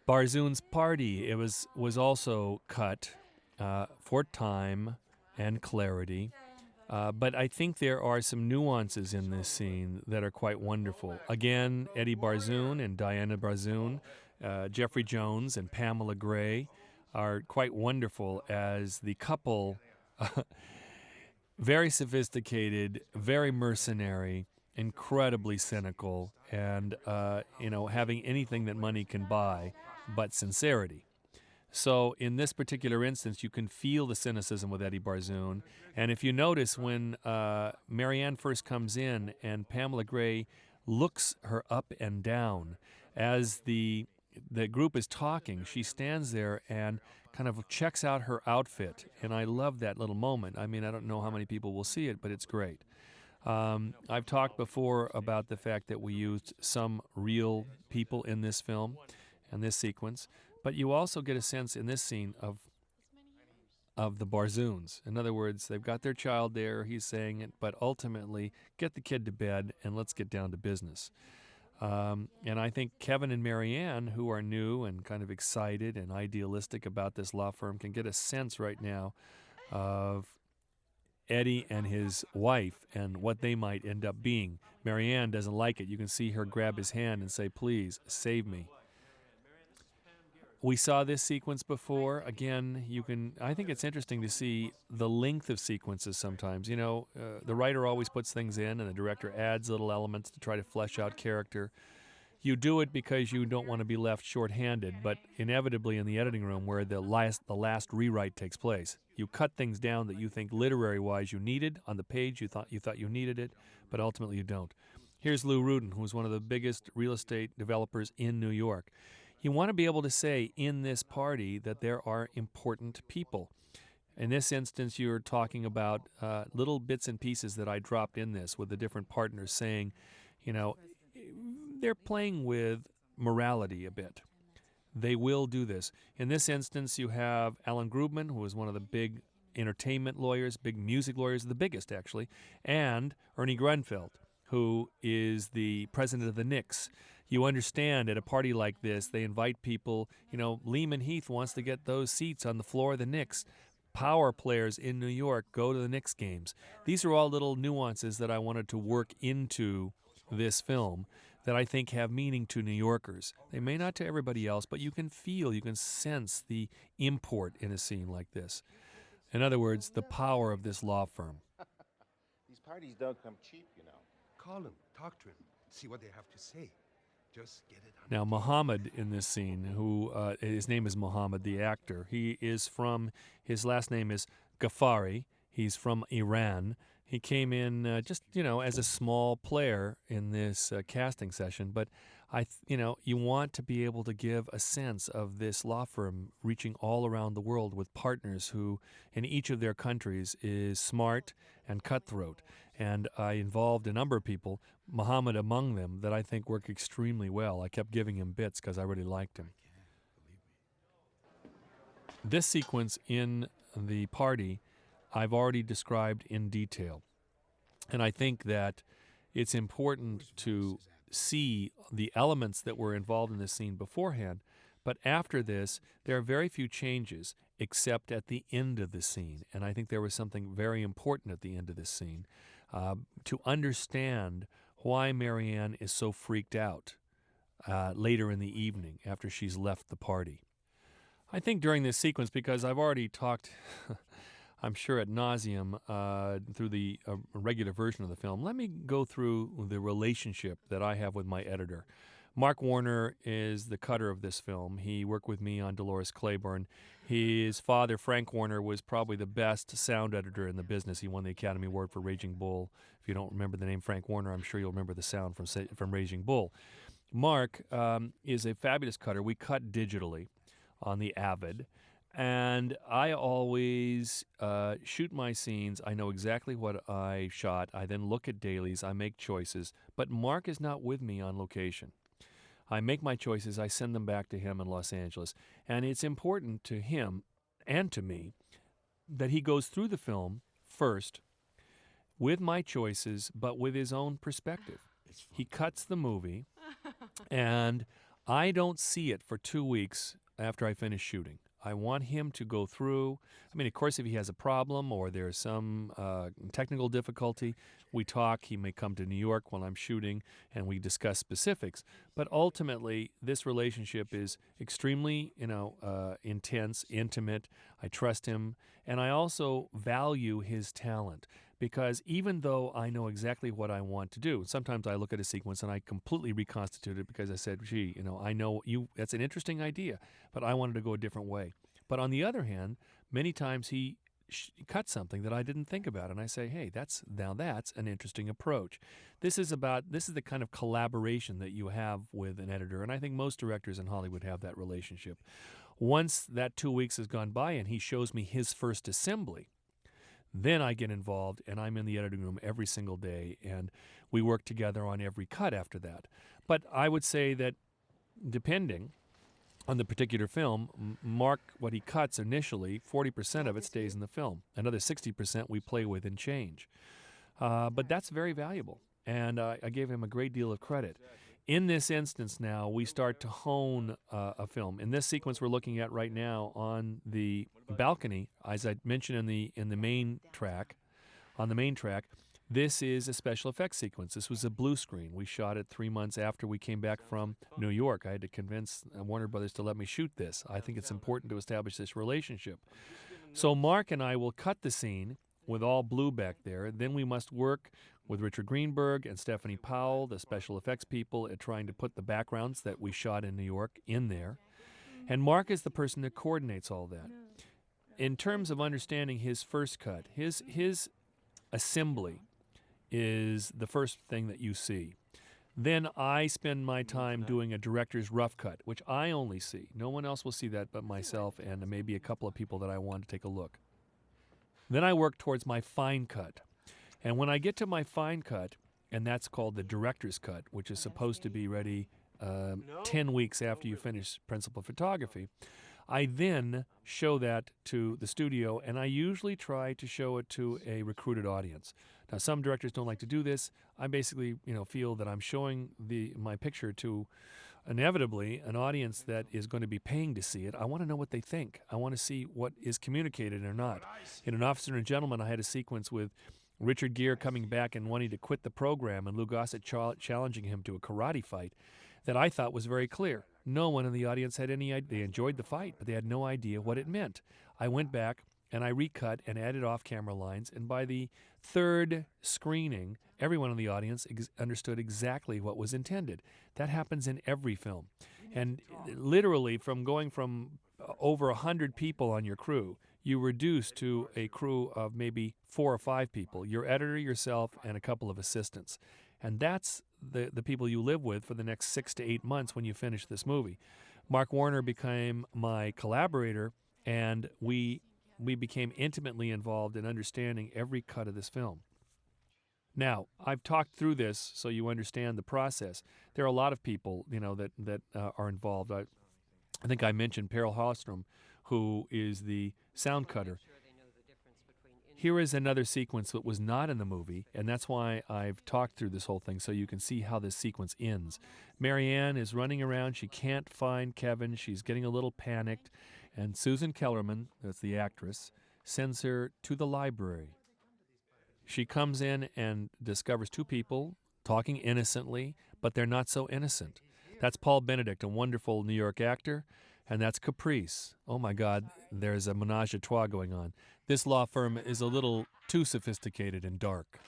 Barzoon's party, it was also cut for time and clarity. But I think there are some nuances in this scene that are quite wonderful. Again, Eddie Barzoon and Diana Barzoon, Jeffrey Jones and Pamela Gray are quite wonderful as the couple, very sophisticated, very mercenary, incredibly cynical, and having anything that money can buy but sincerity. So in this particular instance, you can feel the cynicism with Eddie Barzoon. And if you notice when Marianne first comes in and Pamela Gray looks her up and down as the group is talking, she stands there and kind of checks out her outfit. And I love that little moment. I mean, I don't know how many people will see it, but it's great. I've talked before about the fact that we used some real people in this film and this sequence. But you also get a sense in this scene of the Barzoons. In other words, they've got their child there, he's saying it, but ultimately, get the kid to bed and let's get down to business. And I think Kevin and Marianne, who are new and kind of excited and idealistic about this law firm, can get a sense right now of Eddie and his wife and what they might end up being. Marianne doesn't like it. You can see her grab his hand and say, please, save me. We saw this sequence before. Again, I think it's interesting to see the length of sequences sometimes. You know, the writer always puts things in and the director adds little elements to try to flesh out character. You do it because you don't want to be left short-handed, but inevitably in the editing room where the last rewrite takes place, you cut things down that you think literary-wise you needed. On the page you thought you needed it, but ultimately you don't. Here's Lou Rudin, who's one of the biggest real estate developers in New York. You want to be able to say in this party that there are important people. In this instance, you're talking about little bits and pieces that I dropped in this with the different partners saying, they're playing with morality a bit. They will do this. In this instance, you have Alan Grubman, who is one of the big entertainment lawyers, big music lawyers, the biggest actually, and Ernie Grunfeld, who is the president of the Knicks. You understand at a party like this, they invite people, Leamon Heath wants to get those seats on the floor of the Knicks. Power players in New York go to the Knicks games. These are all little nuances that I wanted to work into this film that I think have meaning to New Yorkers. They may not to everybody else, but you can sense the import in a scene like this. In other words, the power of this law firm. These parties don't come cheap, Call him, talk to him, see what they have to say. Just get it on. Now, Muhammad in this scene, who his name is Muhammad, the actor, his last name is Ghaffari. He's from Iran. He came in as a small player in this casting session, but you want to be able to give a sense of this law firm reaching all around the world with partners who, in each of their countries, is smart and cutthroat. And I involved a number of people, Muhammad among them, that I think work extremely well. I kept giving him bits because I really liked him. This sequence in the party I've already described in detail. And I think that it's important to see the elements that were involved in this scene beforehand. But after this, there are very few changes except at the end of the scene. And I think there was something very important at the end of this scene to understand why Marianne is so freaked out later in the evening after she's left the party. I think during this sequence, because I've already talked, I'm sure ad nauseum through the regular version of the film, let me go through the relationship that I have with my editor. Mark Warner is the cutter of this film. He worked with me on Dolores Claiborne. His father, Frank Warner, was probably the best sound editor in the business. He won the Academy Award for Raging Bull. If you don't remember the name Frank Warner, I'm sure you'll remember the sound from Raging Bull. Mark is a fabulous cutter. We cut digitally on the Avid. And I always shoot my scenes. I know exactly what I shot. I then look at dailies. I make choices. But Mark is not with me on location. I make my choices. I send them back to him in Los Angeles. And it's important to him and to me that he goes through the film first with my choices, but with his own perspective. He cuts the movie, and I don't see it for 2 weeks after I finish shooting. I want him to go through. I mean, of course, if he has a problem or there's some technical difficulty, we talk. He may come to New York while I'm shooting, and we discuss specifics. But ultimately, this relationship is extremely, intense, intimate. I trust him, and I also value his talent. Because even though I know exactly what I want to do, sometimes I look at a sequence and I completely reconstitute it because I said, gee, I know that's an interesting idea, but I wanted to go a different way. But on the other hand, many times he cuts something that I didn't think about, and I say, hey, that's an interesting approach. This is the kind of collaboration that you have with an editor, and I think most directors in Hollywood have that relationship. Once that 2 weeks has gone by and he shows me his first assembly, then I get involved, and I'm in the editing room every single day, and we work together on every cut after that. But I would say that depending on the particular film, Mark, what he cuts initially, 40% of it stays in the film. Another 60% we play with and change. But that's very valuable, and I gave him a great deal of credit. In this instance now, we start to hone a film. In this sequence we're looking at right now on the balcony, as I mentioned in the main track, this is a special effects sequence. This was a blue screen. We shot it 3 months after we came back from New York. I had to convince Warner Brothers to let me shoot this. I think it's important to establish this relationship. So Mark and I will cut the scene with all blue back there. Then we must work with Richard Greenberg and Stephanie Powell, the special effects people, at trying to put the backgrounds that we shot in New York in there. And Mark is the person that coordinates all that. In terms of understanding his first cut, his assembly is the first thing that you see. Then I spend my time doing a director's rough cut, which I only see. No one else will see that but myself and maybe a couple of people that I want to take a look. Then I work towards my fine cut. And when I get to my fine cut, and that's called the director's cut, which is supposed to be ready 10 weeks after you finish principal photography, I then show that to the studio, and I usually try to show it to a recruited audience. Now, some directors don't like to do this. I basically, feel that I'm showing my picture to inevitably an audience that is going to be paying to see it. I want to know what they think. I want to see what is communicated or not. In An Officer and a Gentleman, I had a sequence with Richard Gere coming back and wanting to quit the program, and Lou Gossett challenging him to a karate fight that I thought was very clear. No one in the audience had any idea. They enjoyed the fight, but they had no idea what it meant. I went back and I recut and added off-camera lines, and by the third screening, everyone in the audience understood exactly what was intended. That happens in every film. And literally, from going from over 100 people on your crew, you reduce to a crew of maybe 4 or 5 people, your editor, yourself, and a couple of assistants. And that's the people you live with for the next 6 to 8 months when you finish this movie. Mark Warner became my collaborator, and we became intimately involved in understanding every cut of this film. Now, I've talked through this so you understand the process. There are a lot of people, that are involved. I think I mentioned Peril Hallstrom, who is the sound cutter. Here is another sequence that was not in the movie, and that's why I've talked through this whole thing so you can see how this sequence ends. Marianne is running around. She can't find Kevin. She's getting a little panicked, and Susan Kellerman, that's the actress, sends her to the library. She comes in and discovers 2 people talking innocently, but they're not so innocent. That's Paul Benedict, a wonderful New York actor, and that's Caprice. Oh my God, there's a menage a trois going on. This law firm is a little too sophisticated and dark.